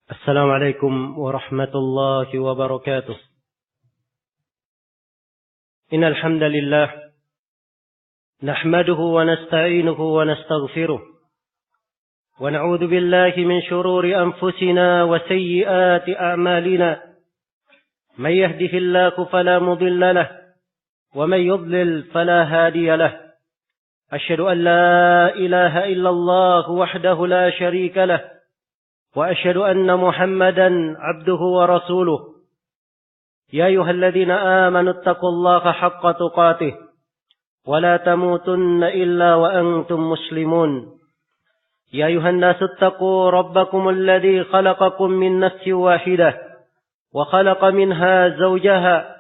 السلام عليكم ورحمة الله وبركاته. إن الحمد لله نحمده ونستعينه ونستغفره ونعوذ بالله من شرور أنفسنا وسيئات أعمالنا. من يهده الله فلا مضل له ومن يضلل فلا هادي له. أشهد أن لا إله إلا الله وحده لا شريك له وأشهد أن محمدا عبده ورسوله. يا أيها الذين آمنوا اتقوا الله حق تقاته ولا تموتن إلا وأنتم مسلمون. يا أيها الناس اتقوا ربكم الذي خلقكم من نفس واحدة وخلق منها زوجها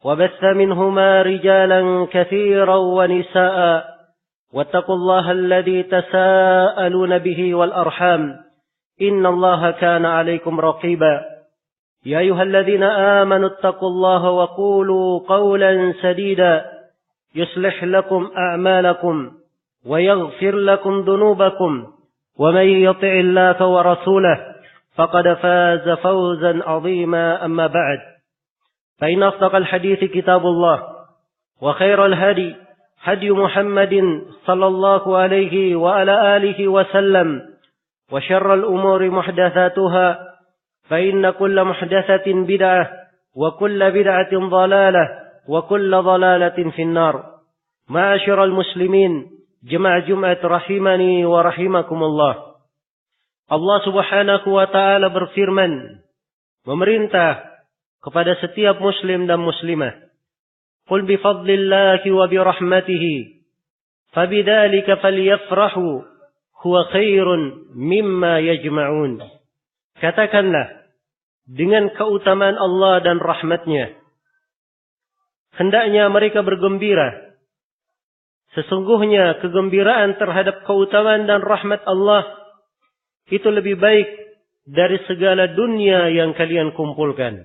وبث منهما رجالا كثيرا ونساء واتقوا الله الذي تساءلون به والأرحام إن الله كان عليكم رقيبا. يا أيها الذين آمنوا اتقوا الله وقولوا قولا سديدا يصلح لكم أعمالكم ويغفر لكم ذنوبكم ومن يطع الله ورسوله فقد فاز فوزا عظيما. أما بعد فإن أصدق الحديث كتاب الله وخير الهدي هدي محمد صلى الله عليه وعلى آله وسلم وشر الأمور محدثاتها فإن كل محدثة بدعة وكل بدعة ضلالة وكل ضلالة في النار. معاشر المسلمين jemaah rahimani wa rahimakumullah. Allah Subhanahu wa taala berfirman, memerintah kepada setiap muslim dan muslimah, qul bi fadlillahi wa bi rahmatihi fabidzalika falyafrahu huwa khairun mimma yajma'un. Katakanlah, dengan keutamaan Allah dan rahmatnya, hendaknya mereka bergembira. Sesungguhnya kegembiraan terhadap keutamaan dan rahmat Allah itu lebih baik dari segala dunia yang kalian kumpulkan.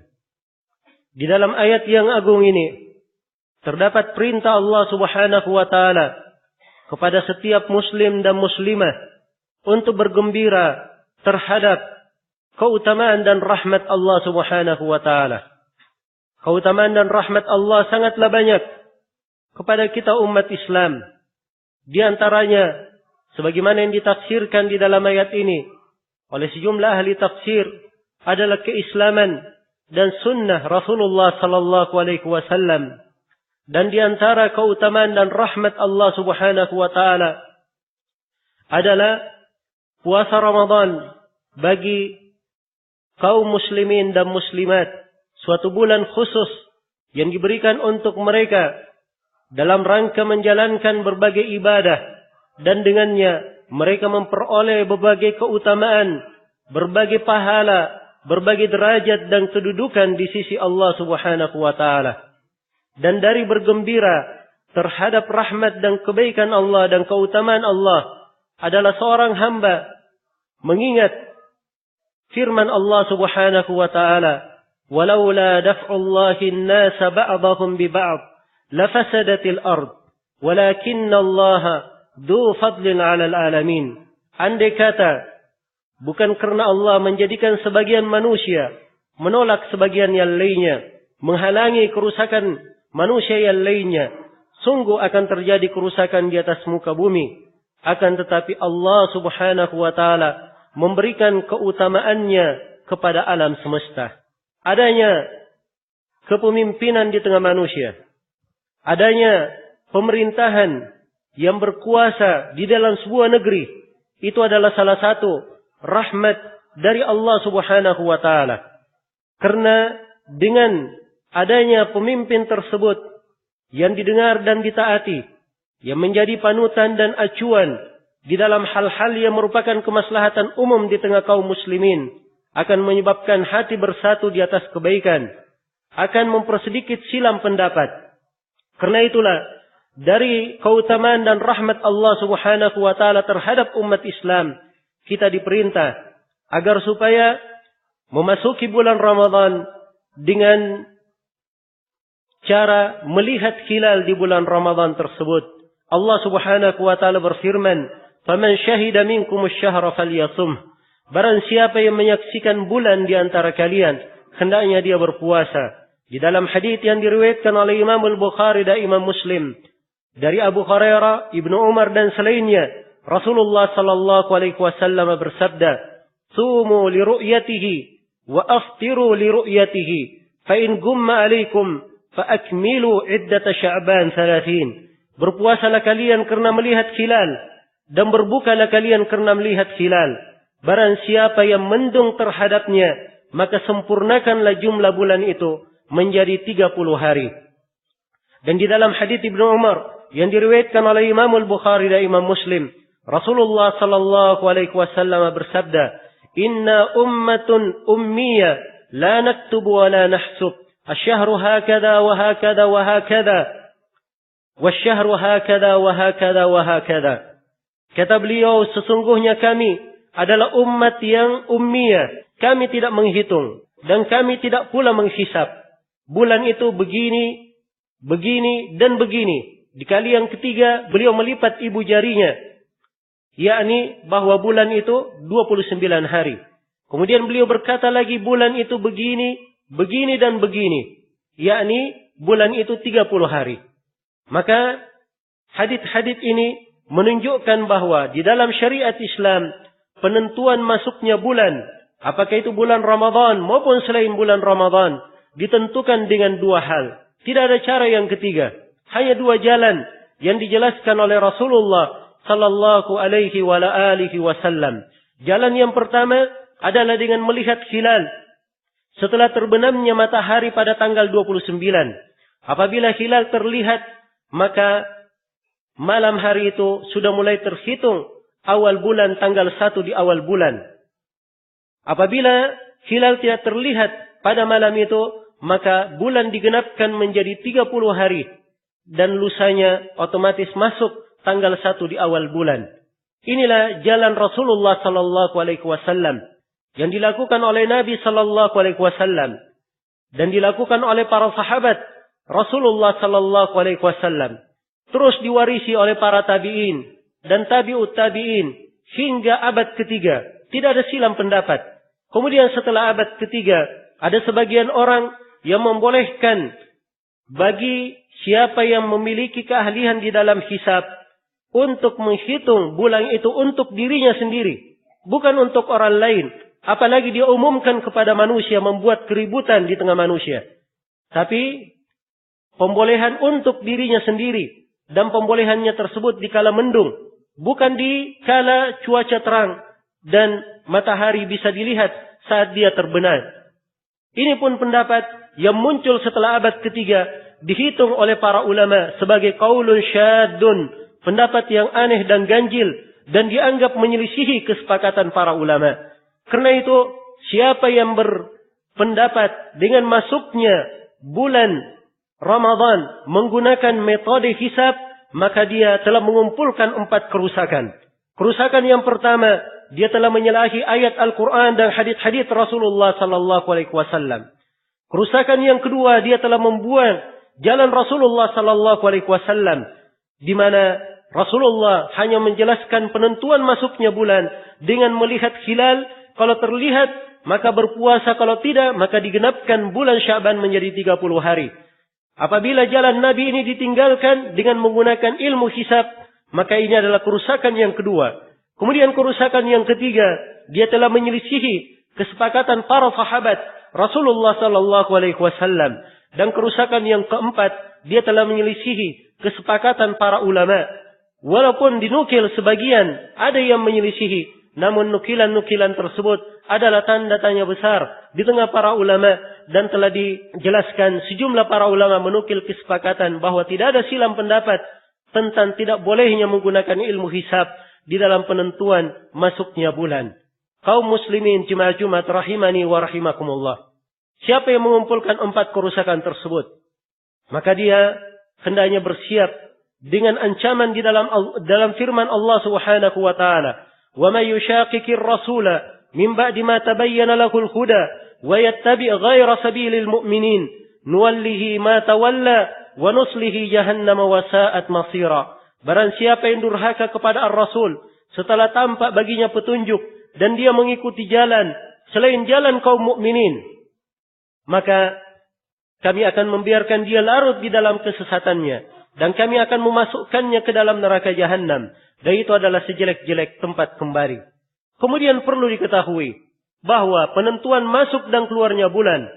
Di dalam ayat yang agung ini terdapat perintah Allah Subhanahu wa taala kepada setiap muslim dan muslimah untuk bergembira terhadap keutamaan dan rahmat Allah Subhanahu wa taala. Keutamaan dan rahmat Allah sangatlah banyak kepada kita umat Islam. Di antaranya sebagaimana yang ditafsirkan di dalam ayat ini oleh sejumlah ahli tafsir adalah keislaman dan sunnah Rasulullah sallallahu alaihi wasallam. Dan di antara keutamaan dan rahmat Allah Subhanahu wa taala adalah puasa Ramadan bagi kaum muslimin dan muslimat, suatu bulan khusus yang diberikan untuk mereka dalam rangka menjalankan berbagai ibadah, dan dengannya mereka memperoleh berbagai keutamaan, berbagai pahala, berbagai derajat dan kedudukan di sisi Allah Subhanahu wa taala. Dan dari bergembira terhadap rahmat dan kebaikan Allah dan keutamaan Allah adalah seorang hamba mengingat firman Allah Subhanahu wa taala, "Walaula daf'ullahi an-nasa ba'dahum bi ba'd lafasadatil ard walakinna Allah dzu fadlin 'alal alamin." Andai kata bukan karena Allah menjadikan sebagian manusia menolak sebagian yang lainnya, menghalangi kerusakan manusia yang lainnya, sungguh akan terjadi kerusakan di atas muka bumi. Akan tetapi Allah Subhanahu wa taala memberikan keutamaannya kepada alam semesta. Adanya kepemimpinan di tengah manusia, adanya pemerintahan yang berkuasa di dalam sebuah negeri, itu adalah salah satu rahmat dari Allah Subhanahu wa taala. Karena dengan adanya pemimpin tersebut yang didengar dan ditaati, yang menjadi panutan dan acuan di dalam hal-hal yang merupakan kemaslahatan umum di tengah kaum muslimin, akan menyebabkan hati bersatu di atas kebaikan, akan mempersedikit silam pendapat. Karena itulah dari keutamaan dan rahmat Allah Subhanahu wa taala terhadap umat Islam, kita diperintah agar supaya memasuki bulan Ramadan dengan cara melihat hilal di bulan Ramadan tersebut. Allah Subhanahu wa taala berfirman, "Faman syahida minkum asy-syahra falyasum." Barang siapa yang menyaksikan bulan di antara kalian, hendaknya dia berpuasa. Di dalam hadits yang diriwayatkan oleh Imam Al-Bukhari dan Imam Muslim dari Abu Hurairah, Ibnu Umar dan selainnya, Rasulullah sallallahu alaihi wasallam bersabda, "Sumu li ru'yatihi wa aftiru li ru'yatihi, fa in gumma 'alaikum fa akmilu 'iddata Sya'ban 30." Berpuasalah kalian karena melihat hilal dan berbukalah kalian karena melihat hilal. Barang siapa yang mendung terhadapnya, maka sempurnakanlah jumlah bulan itu menjadi 30 hari. Dan di dalam hadits Ibnu Umar yang diriwayatkan oleh Imam Al-Bukhari dan Imam Muslim, Rasulullah sallallahu alaihi wasallam bersabda, "Inna ummatun ummiyah la naktubu wa la nahsub. Asy-syahru hakadha wa hakadha wa hakadha. Wasy-syahru hakadha wa hakadha wa hakadha." Kata beliau, sesungguhnya kami adalah umat yang ummiyah. Kami tidak menghitung dan kami tidak pula menghisap. Bulan itu begini, begini dan begini. Di kali yang ketiga beliau melipat ibu jarinya, yakni bahwa bulan itu 29 hari. Kemudian beliau berkata lagi bulan itu begini, begini dan begini, yakni bulan itu 30 hari. Maka hadits-hadits ini menunjukkan bahwa di dalam syariat Islam penentuan masuknya bulan, apakah itu bulan Ramadan maupun selain bulan Ramadan, ditentukan dengan dua hal. Tidak ada cara yang ketiga. Hanya dua jalan yang dijelaskan oleh Rasulullah sallallahu alaihi wa alihi wasallam. Jalan yang pertama adalah dengan melihat hilal setelah terbenamnya matahari pada tanggal 29. Apabila hilal terlihat, maka malam hari itu sudah mulai terhitung awal bulan tanggal 1 di awal bulan. Apabila hilal tidak terlihat pada malam itu, maka bulan digenapkan menjadi 30 hari. Dan lusanya otomatis masuk tanggal 1 di awal bulan. Inilah jalan Rasulullah sallallahu alaihi wasallam yang dilakukan oleh Nabi sallallahu alaihi wasallam dan dilakukan oleh para sahabat Rasulullah sallallahu alaihi wasallam. Terus diwarisi oleh para tabi'in dan tabi'ut tabi'in hingga abad ketiga. Tidak ada silang pendapat. Kemudian setelah abad ketiga, ada sebagian orang yang membolehkan bagi siapa yang memiliki keahlian di dalam hisab untuk menghitung bulan itu untuk dirinya sendiri, bukan untuk orang lain. Apalagi dia umumkan kepada manusia, membuat keributan di tengah manusia. Tapi pembolehan untuk dirinya sendiri, dan pembolehannya tersebut di kala mendung, bukan di kala cuaca terang dan matahari bisa dilihat saat dia terbenam. Ini pun pendapat yang muncul setelah abad ketiga, dihitung oleh para ulama sebagai qaulun syadun, pendapat yang aneh dan ganjil, dan dianggap menyelisihi kesepakatan para ulama. Karena itu, siapa yang berpendapat dengan masuknya bulan Ramadan menggunakan metode hisab, maka dia telah mengumpulkan 4 kerusakan. Kerusakan yang pertama, dia telah menyalahi ayat Al-Quran dan hadits-hadits Rasulullah sallallahu alaihi wasallam. Kerusakan yang kedua, dia telah membuang jalan Rasulullah sallallahu alaihi wasallam, di mana Rasulullah hanya menjelaskan penentuan masuknya bulan dengan melihat hilal. Kalau terlihat, maka berpuasa. Kalau tidak, maka digenapkan bulan Sya'ban menjadi 30 hari. Apabila jalan Nabi ini ditinggalkan dengan menggunakan ilmu hisab, maka ini adalah kerusakan yang kedua. Kemudian kerusakan yang ketiga, dia telah menyelisihi kesepakatan para sahabat Rasulullah sallallahu alaihi wasallam. Dan kerusakan yang keempat, dia telah menyelisihi kesepakatan para ulama. Walaupun dinukil sebagian, ada yang menyelisihi, namun nukilan-nukilan tersebut adalah tanda tanya besar di tengah para ulama, dan telah dijelaskan sejumlah para ulama menukil kesepakatan bahwa tidak ada silang pendapat tentang tidak bolehnya menggunakan ilmu hisab di dalam penentuan masuknya bulan. Kaum muslimin jemaah Jumat rahimani wa rahimakumullah. Siapa yang mengumpulkan 4 kerusakan tersebut, maka dia hendaknya bersiap dengan ancaman di dalam firman Allah Subhanahu wa taala, "Wa may yushaqiqir rasula min ba'di ma tabayyana lahul huda wa yattabi' ghayra sabilil mu'minin nuwallihi ma tawalla wa nuslihi jahannam wa sa'at masira." Barang siapa yang durhaka kepada Ar-Rasul setelah tampak baginya petunjuk dan dia mengikuti jalan selain jalan kaum mukminin, maka kami akan membiarkan dia larut di dalam kesesatannya dan kami akan memasukkannya ke dalam neraka jahanam, dan itu adalah sejelek-jelek tempat kembali. Kemudian perlu diketahui bahwa penentuan masuk dan keluarnya bulan,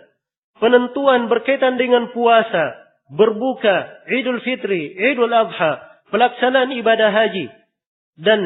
penentuan berkaitan dengan puasa, berbuka, Idul Fitri, Idul Adha, pelaksanaan ibadah haji, dan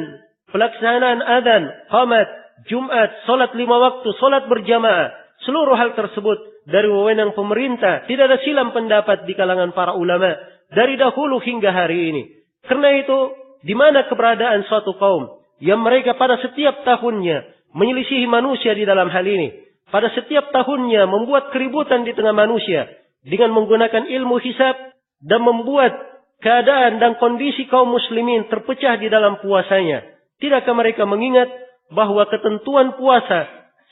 pelaksanaan adzan, qamat, Jumat, salat 5 waktu, salat berjamaah, seluruh hal tersebut dari wewenang pemerintah. Tidak ada silam pendapat di kalangan para ulama dari dahulu hingga hari ini. Karena itu, di mana keberadaan suatu kaum yang mereka pada setiap tahunnya menyelisihi manusia di dalam hal ini, pada setiap tahunnya membuat keributan di tengah manusia dengan menggunakan ilmu hisab dan membuat keadaan dan kondisi kaum muslimin terpecah di dalam puasanya. Tidakkah mereka mengingat bahwa ketentuan puasa,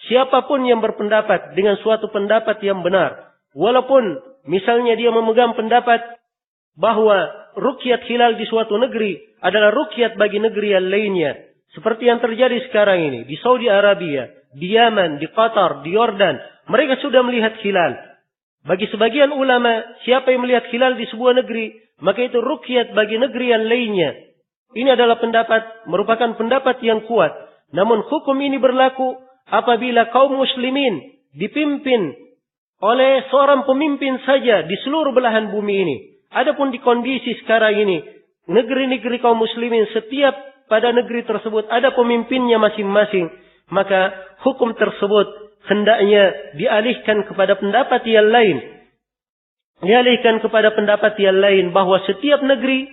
siapapun yang berpendapat dengan suatu pendapat yang benar, walaupun misalnya dia memegang pendapat bahwa ruqyat hilal di suatu negeri adalah ruqyat bagi negeri yang lainnya, seperti yang terjadi sekarang ini di Saudi Arabia, di Yaman, di Qatar, di Yordan, mereka sudah melihat hilal. Bagi sebagian ulama, siapa yang melihat hilal di sebuah negeri, maka itu ruqyat bagi negeri yang lainnya. Ini adalah merupakan pendapat yang kuat. Namun hukum ini berlaku apabila kaum muslimin dipimpin oleh seorang pemimpin saja di seluruh belahan bumi ini. Adapun di kondisi sekarang ini, negeri-negeri kaum muslimin setiap pada negeri tersebut ada pemimpinnya masing-masing, maka hukum tersebut hendaknya dialihkan kepada pendapat yang lain. Dialihkan kepada pendapat yang lain bahwa setiap negeri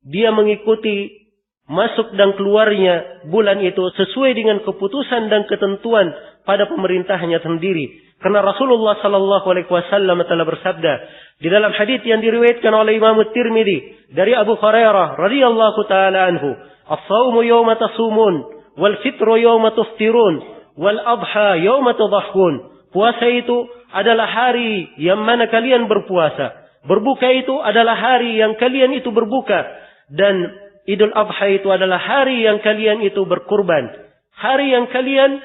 dia mengikuti masuk dan keluarnya bulan itu sesuai dengan keputusan dan ketentuan pada pemerintahnya sendiri. Karena Rasulullah sallallahu alaihi wasallam telah bersabda di dalam hadis yang diriwayatkan oleh Imam Tirmidzi dari Abu Hurairah radhiyallahu taala anhu, "As-shaumu yawma tasumun wal fitru yawma tuftirun wal adha yawma tudhahun." Puasa itu adalah hari yang mana kalian berpuasa. Berbuka itu adalah hari yang kalian itu berbuka, dan Idul Adha itu adalah hari yang kalian itu berkurban. Hari yang kalian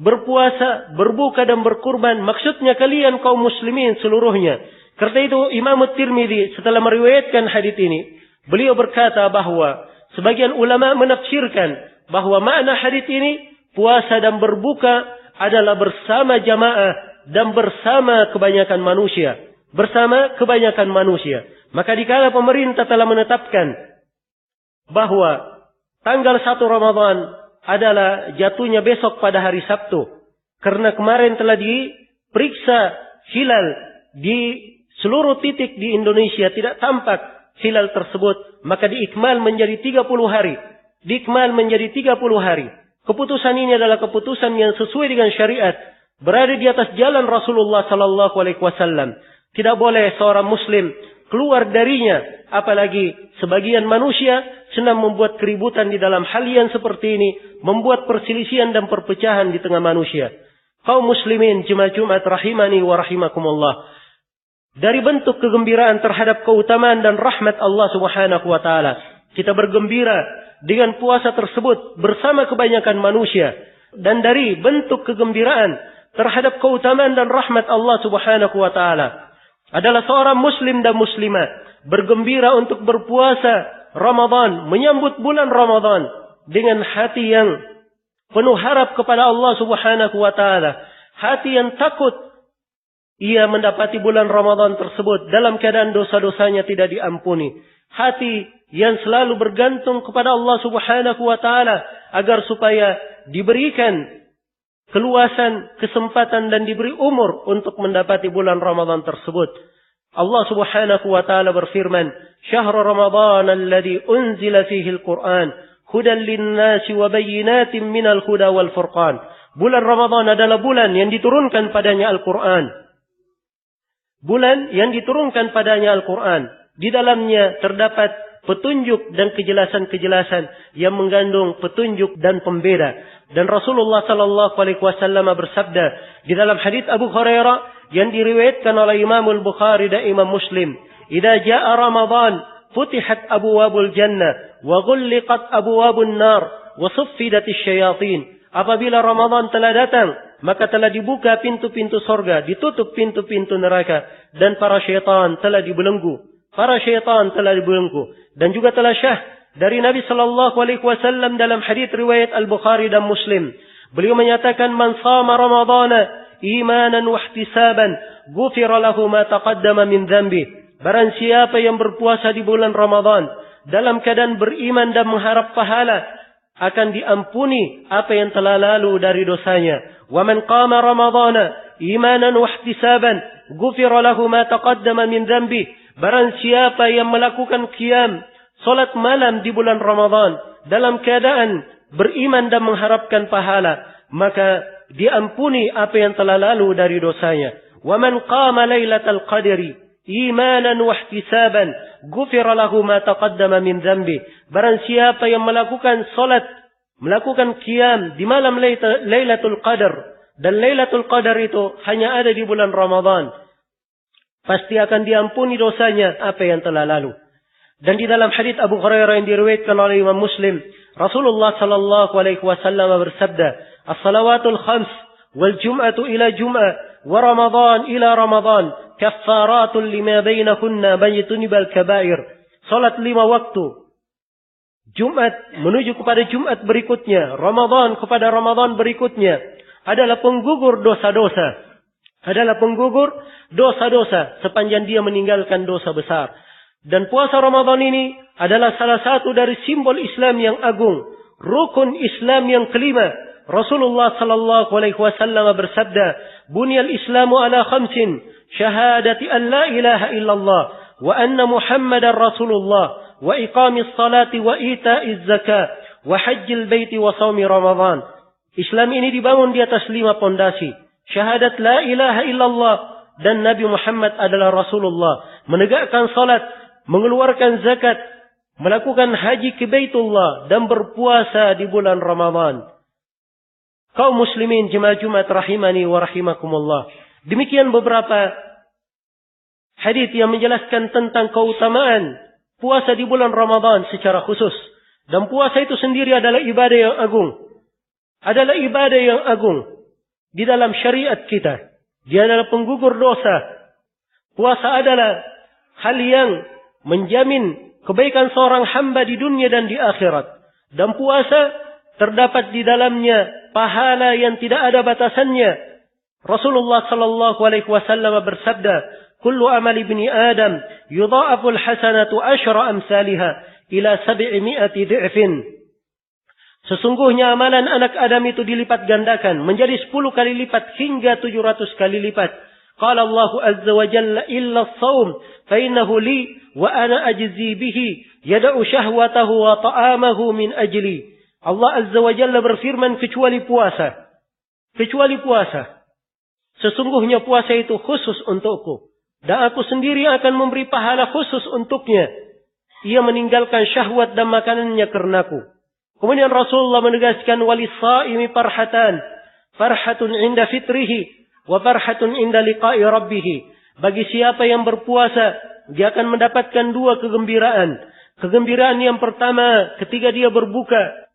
berpuasa, berbuka dan berkurban. Maksudnya kalian kaum muslimin seluruhnya. Karena itu Imam Tirmidzi setelah meriwayatkan hadits ini, beliau berkata bahwa sebagian ulama menafsirkan bahwa makna hadits ini, puasa dan berbuka adalah bersama jamaah dan bersama kebanyakan manusia. Bersama kebanyakan manusia. Maka dikala pemerintah telah menetapkan bahwa tanggal 1 Ramadan adalah jatuhnya besok pada hari Sabtu, karena kemarin telah diperiksa hilal di seluruh titik di Indonesia tidak tampak hilal tersebut, maka diikmal menjadi 30 hari. Diikmal menjadi 30 hari. Keputusan ini adalah keputusan yang sesuai dengan syariat, berada di atas jalan Rasulullah sallallahu alaihi wasallam. Tidak boleh seorang muslim keluar darinya, apalagi sebagian manusia senang membuat keributan di dalam hal yang seperti ini, membuat perselisihan dan perpecahan di tengah manusia. Kaum muslimin jemaah Jumat rahimani wa rahimakumullah, dari bentuk kegembiraan terhadap keutamaan dan rahmat Allah Subhanahu wa taala, kita bergembira dengan puasa tersebut bersama kebanyakan manusia. Dan dari bentuk kegembiraan terhadap keutamaan dan rahmat Allah Subhanahu wa taala adalah seorang muslim dan muslimah bergembira untuk berpuasa Ramadan, menyambut bulan Ramadan dengan hati yang penuh harap kepada Allah Subhanahu wa taala, hati yang takut ia mendapati bulan Ramadan tersebut dalam keadaan dosa-dosanya tidak diampuni, hati yang selalu bergantung kepada Allah Subhanahu wa taala agar supaya diberikan keluasan, kesempatan dan diberi umur untuk mendapati bulan Ramadan tersebut. Allah Subhanahu wa taala berfirman, "Syahrul Ramadan alladzi unzila fihi al-Qur'an hudan lin-nasi wa bayyinatin minal huda wal furqan." Bulan Ramadan adalah bulan yang diturunkan padanya Al-Qur'an. Bulan yang diturunkan padanya Al-Qur'an. Di dalamnya terdapat petunjuk dan kejelasan-kejelasan yang mengandung petunjuk dan pembeda. Dan Rasulullah sallallahu alaihi wasallam bersabda di dalam hadis Abu Hurairah yang diriwayatkan oleh Imam Al-Bukhari dan Imam Muslim, "Idza jaa Ramadan, futihat abwabul jannah wa ghulliqat abwabun nar wa suffidatisy syayatin." apabila Ramadan telah datang, maka telah dibuka pintu-pintu sorga, ditutup pintu-pintu neraka, dan para syaitan telah dibelenggu. Para syaitan telah dibelenggu. Dan juga telah syah dari Nabi sallallahu alaihi wasallam dalam hadits riwayat Al-Bukhari dan Muslim. Beliau menyatakan, "Man shama Ramadhana imanan wa ihtisaban, ghufira lahu ma taqaddama min dhanbi." Barang siapa yang berpuasa di bulan Ramadan dalam keadaan beriman dan mengharap pahala, akan diampuni apa yang telah lalu dari dosanya. Wa man qama Ramadhana imanan wa ihtisaban, ghufira lahu ma taqaddama min dhanbi. Barang siapa yang melakukan qiyam, salat malam di bulan Ramadan dalam keadaan beriman dan mengharapkan pahala, maka diampuni apa yang telah lalu dari dosanya. Wa man qama lailatal qadri imanan wa ihtisaban, ghufira lahu ma taqaddama min dhanbi. Barang siapa yang melakukan salat, melakukan qiyam di malam Lailatul Qadar, dan Lailatul Qadar itu hanya ada di bulan Ramadan, pasti akan diampuni dosanya apa yang telah lalu. Dan di dalam hadits Abu Hurairah yang diriwayatkan oleh Imam Muslim, Rasulullah sallallahu alaihi wasallam bersabda, "As-salawatul khams wal jum'atu ila jum'ah wa Ramadan ila Ramadan kaffaratun lima bainahunna baytunibal kabair." Salat 5 waktu, Jumat menuju kepada Jumat berikutnya, Ramadan kepada Ramadan berikutnya, adalah penggugur dosa-dosa. Adalah penggugur dosa-dosa sepanjang dia meninggalkan dosa besar. Dan puasa Ramadan ini adalah salah satu dari simbol Islam yang agung, rukun Islam yang kelima. Rasulullah sallallahu alaihi wasallam bersabda, "Bunyal Islamu ala khamsin, syahadati an la ilaha illallah wa anna Muhammadar Rasulullah wa iqamis salati wa ita'iz zakat wa hajjil baiti wa shaumi Ramadan." Islam ini dibangun di atas 5 pondasi. Syahadat la ilaha illallah dan Nabi Muhammad adalah Rasulullah, menegakkan salat, mengeluarkan zakat, melakukan haji ke Baitullah, dan berpuasa di bulan Ramadan. Kaum muslimin jemaah Jumat rahimani wa rahimakumullah. Demikian beberapa hadits yang menjelaskan tentang keutamaan puasa di bulan Ramadan secara khusus. Dan puasa itu sendiri adalah ibadah yang agung. Adalah ibadah yang agung di dalam syariat kita. Dia adalah penggugur dosa. Puasa adalah hal yang menjamin kebaikan seorang hamba di dunia dan di akhirat. Dan puasa terdapat di dalamnya pahala yang tidak ada batasannya. Rasulullah sallallahu alaihi wasallam bersabda, "Kullu amali ibni Adam yudha'aful hasanatu asyra amsalha ila 700 dhi'fin." Sesungguhnya amalan anak Adam itu dilipat gandakan menjadi 10 kali lipat hingga 700 kali lipat. Qala Allah azza wa jalla illa as-shaum fa innahu li wa ana ajzi bihi yad'u syahwatahu wa ta'amahu min ajli. Allah azza wa jalla berfirman, kecuali puasa. Kecuali puasa. Sesungguhnya puasa itu khusus untukku, dan aku sendiri akan memberi pahala khusus untuknya. Ia meninggalkan syahwat dan makanannya karenaku. Kemudian Rasulullah menegaskan, walis-shaimi farhatan, farhatun inda fitrihi wa farhatun inda liqa'i rabbih. Bagi siapa yang berpuasa, dia akan mendapatkan 2 kegembiraan. Kegembiraan yang pertama ketika dia berbuka,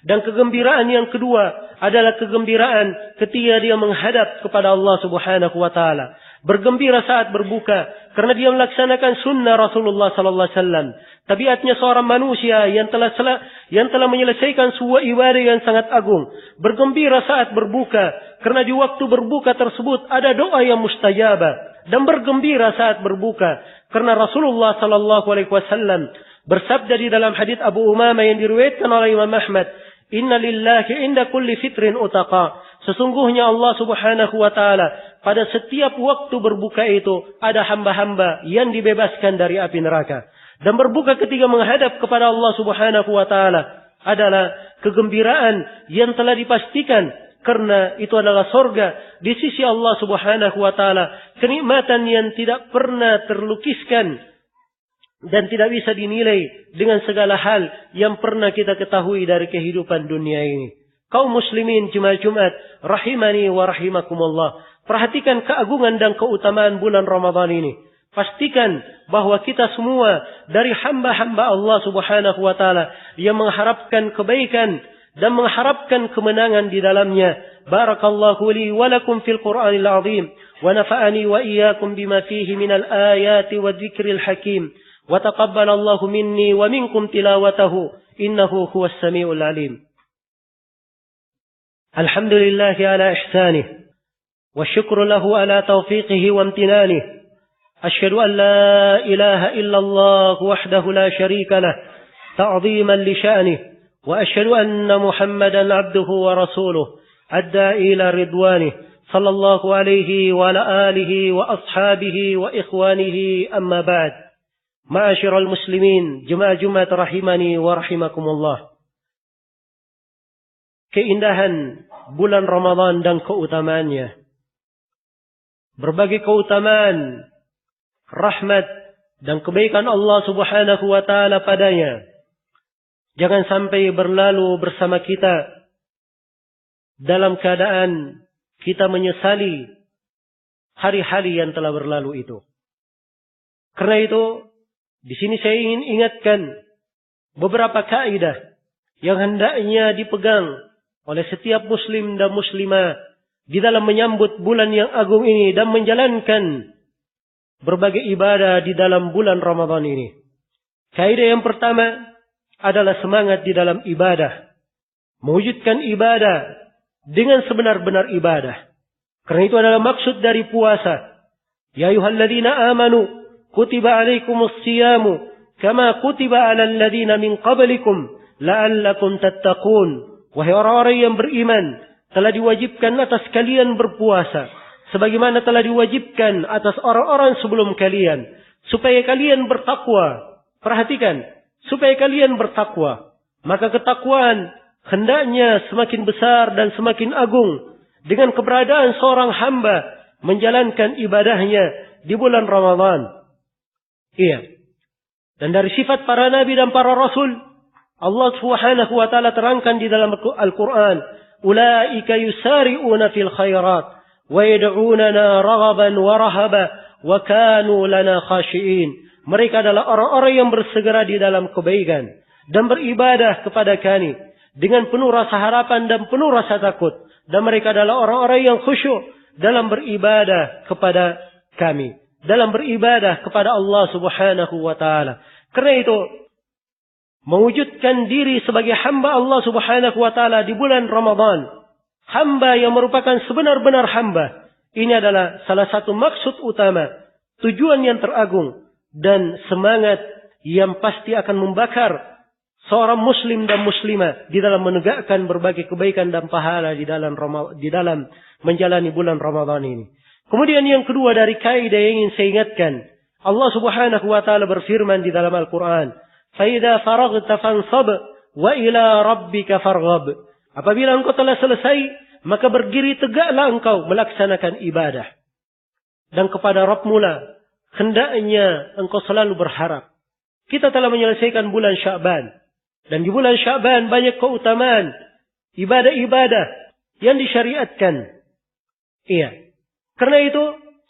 dan kegembiraan yang kedua adalah kegembiraan ketika dia menghadap kepada Allah Subhanahu wa taala. Bergembira saat berbuka karena dia melaksanakan sunnah Rasulullah sallallahu alaihi wasallam. Tabiatnya seorang manusia yang telah menyelesaikan sebuah ibadah yang sangat agung. Bergembira saat berbuka karena di waktu berbuka tersebut ada doa yang mustajabah, dan bergembira saat berbuka karena Rasulullah sallallahu alaihi wasallam bersabda di dalam hadits Abu Umamah yang diriwayatkan oleh Imam Ahmad, "Inna lillahi inda kulli fitrin utaqa." Sesungguhnya Allah Subhanahu wa taala pada setiap waktu berbuka itu ada hamba-hamba yang dibebaskan dari api neraka. Dan berbuka ketika menghadap kepada Allah Subhanahu wa taala adalah kegembiraan yang telah dipastikan, karena itu adalah surga di sisi Allah Subhanahu wa taala, kenikmatan yang tidak pernah terlukiskan dan tidak bisa dinilai dengan segala hal yang pernah kita ketahui dari kehidupan dunia ini. Kaum muslimin jemaah Jumat rahimani wa rahimakumullah, perhatikan keagungan dan keutamaan bulan Ramadan ini. Pastikan bahwa kita semua dari hamba-hamba Allah Subhanahu wa taala yang mengharapkan kebaikan dan mengharapkan kemenangan di dalamnya. Barakallahu li wa lakum fil Qur'anil azim wa nafa'ani wa iyyakum bima fihi minal ayati wa dzikril hakim wa taqabbalallahu minni wa minkum tilawatahu innahu huwas samiul alim. Alhamdulillahi ala ihsanih wa syukru lahu ala taufiqihi wa amtinanih. Asyhadu an la ilaha illallah wahdahu la syarika lah ta'ziman li sya'nih wa asyhadu anna Muhammadan 'abduhu wa rasuluh adda'i ila ridwanih sallallahu alaihi wa ala alihi wa ashabihi wa ikhwanihi amma ba'd. Ma'asyiral muslimin, jemaah Jumat rahimani wa rahimakumullah. Keindahan bulan Ramadan dan keutamaannya. Berbagai keutamaan, rahmat dan kebaikan Allah Subhanahu wa taala padanya jangan sampai berlalu bersama kita dalam keadaan kita menyesali hari-hari yang telah berlalu itu. Karena itu, di sini saya ingin ingatkan beberapa kaidah yang hendaknya dipegang oleh setiap muslim dan muslimah di dalam menyambut bulan yang agung ini dan menjalankan berbagai ibadah di dalam bulan Ramadan ini. Kaidah yang pertama adalah semangat di dalam ibadah. Mewujudkan ibadah dengan sebenar-benar ibadah. Karena itu adalah maksud dari puasa. Ya ayyuhalladzina amanu kutiba alaikumus siyamu kama kutiba alal ladzina min qablikum la'allakum tattaqun. Wahai orang-orang yang beriman, telah diwajibkan atas kalian berpuasa sebagaimana telah diwajibkan atas orang-orang sebelum kalian, supaya kalian bertakwa. Perhatikan, supaya kalian bertakwa. Maka ketakwaan hendaknya semakin besar dan semakin agung dengan keberadaan seorang hamba menjalankan ibadahnya di bulan Ramadan. Iya. Dan dari sifat para nabi dan para rasul, Allah Subhanahu wa taala terangkan di dalam Al-Qur'an, "Ulaika yusari'una fil khairat wa yad'unana raghaban wa rahaba wa kanu lana khashi'in." Mereka adalah orang-orang yang bersegera di dalam kebaikan dan beribadah kepada kami dengan penuh rasa harapan dan penuh rasa takut. Dan mereka adalah orang-orang yang khusyuk dalam beribadah kepada kami, dalam beribadah kepada Allah Subhanahu wa taala. Karena itu, mewujudkan diri sebagai hamba Allah Subhanahu wa taala di bulan Ramadan, hamba yang merupakan sebenar-benar hamba, ini adalah salah satu maksud utama, tujuan yang teragung dan semangat yang pasti akan membakar seorang muslim dan muslimah di dalam menegakkan berbagai kebaikan dan pahala di dalam menjalani bulan Ramadan ini. Kemudian yang kedua dari kaidah yang ingin saya ingatkan, Allah Subhanahu wa taala berfirman di dalam Al-Qur'an, "Fa idza faraghta fansab wa ila rabbika farghab." Apabila engkau telah selesai, maka berdiri tegaklah engkau melaksanakan ibadah. Dan kepada Rabb-Mu lah hendaknya engkau selalu berharap. Kita telah menyelesaikan bulan Sya'ban. Dan di bulan Sya'ban banyak keutamaan ibadah-ibadah yang disyariatkan. Iya. Karena itu,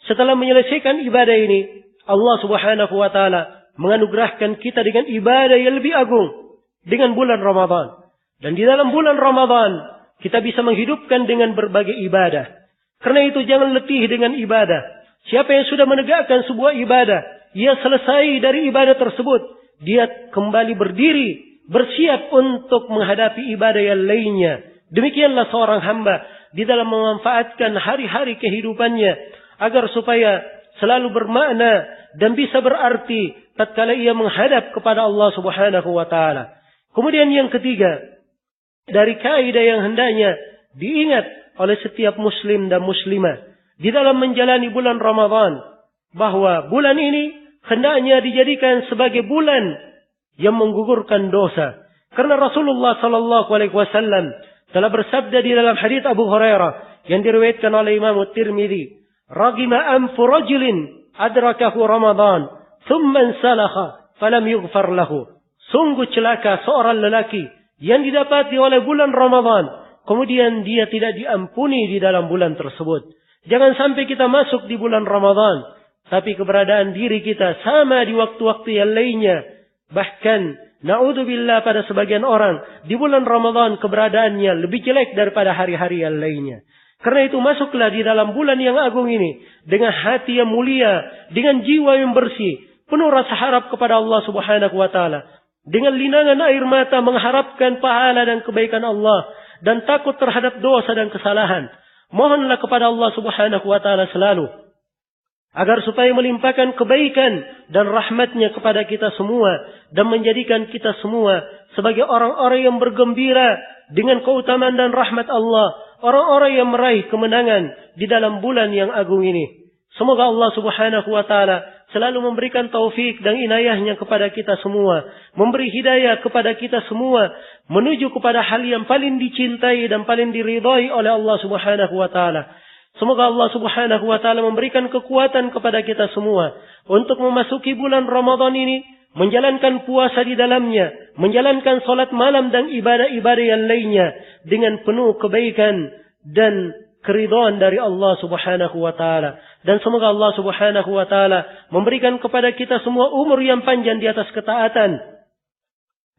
setelah menyelesaikan ibadah ini, Allah Subhanahu wa taala menganugerahkan kita dengan ibadah yang lebih agung dengan bulan Ramadan. Dan di dalam bulan Ramadan kita bisa menghidupkan dengan berbagai ibadah. Karena itu jangan letih dengan ibadah. Siapa yang sudah menegakkan sebuah ibadah, ia selesai dari ibadah tersebut, dia kembali berdiri, bersiap untuk menghadapi ibadah yang lainnya. Demikianlah seorang hamba di dalam memanfaatkan hari-hari kehidupannya agar supaya selalu bermakna dan bisa berarti tatkala ia menghadap kepada Allah Subhanahu wa taala. Kemudian yang ketiga, dari kaidah yang hendaknya diingat oleh setiap muslim dan muslimah di dalam menjalani bulan Ramadan, bahwa bulan ini hendaknya dijadikan sebagai bulan yang menggugurkan dosa. Karena Rasulullah sallallahu alaihi wasallam telah bersabda di dalam hadits Abu Hurairah yang diriwayatkan oleh Imam Tirmidzi, "Ragima anfu rajulin adrakahu Ramadan, thumma salakha falam yughfar lahu." Sungguh celaka seorang lelaki yang didapati oleh bulan Ramadan, kemudian dia tidak diampuni di dalam bulan tersebut. Jangan sampai kita masuk di bulan Ramadan, tapi keberadaan diri kita sama di waktu-waktu yang lainnya. Bahkan Na'udzubillah, pada sebagian orang di bulan Ramadan keberadaannya lebih jelek daripada hari-hari yang lainnya. Karena itu masuklah di dalam bulan yang agung ini dengan hati yang mulia, dengan jiwa yang bersih, penuh rasa harap kepada Allah Subhanahu wa taala, dengan linangan air mata mengharapkan pahala dan kebaikan Allah dan takut terhadap dosa dan kesalahan. Mohonlah kepada Allah Subhanahu wa taala selalu agar supaya melimpahkan kebaikan dan rahmatnya kepada kita semua dan menjadikan kita semua sebagai orang-orang yang bergembira dengan keutamaan dan rahmat Allah, orang-orang yang meraih kemenangan di dalam bulan yang agung ini. Semoga Allah Subhanahu wa taala selalu memberikan taufik dan inayahnya kepada kita semua, memberi hidayah kepada kita semua menuju kepada hal yang paling dicintai dan paling diridhai oleh Allah Subhanahu wa taala. Semoga Allah Subhanahu wa taala memberikan kekuatan kepada kita semua untuk memasuki bulan Ramadan ini, menjalankan puasa di dalamnya, menjalankan salat malam dan ibadah-ibadah yang lainnya dengan penuh kebaikan dan keridhaan dari Allah Subhanahu wa taala. Dan semoga Allah Subhanahu wa taala memberikan kepada kita semua umur yang panjang di atas ketaatan,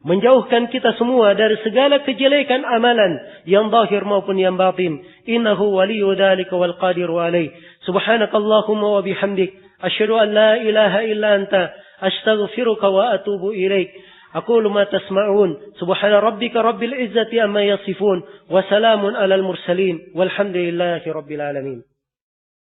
menjauhkan kita semua dari segala kejelekan amalan yang zahir maupun yang batin. Innahu waliyyu dzalika wal qadiru alaih. Subhanakallahumma wa bihamdik, asyhadu an la ilaha illa anta, astaghfiruka wa atubu ilaik. Aqulu ma tasma'un. Subhana rabbika rabbil izzati amma yasifun, wa salamun alal mursalin, walhamdulillahi rabbil alamin.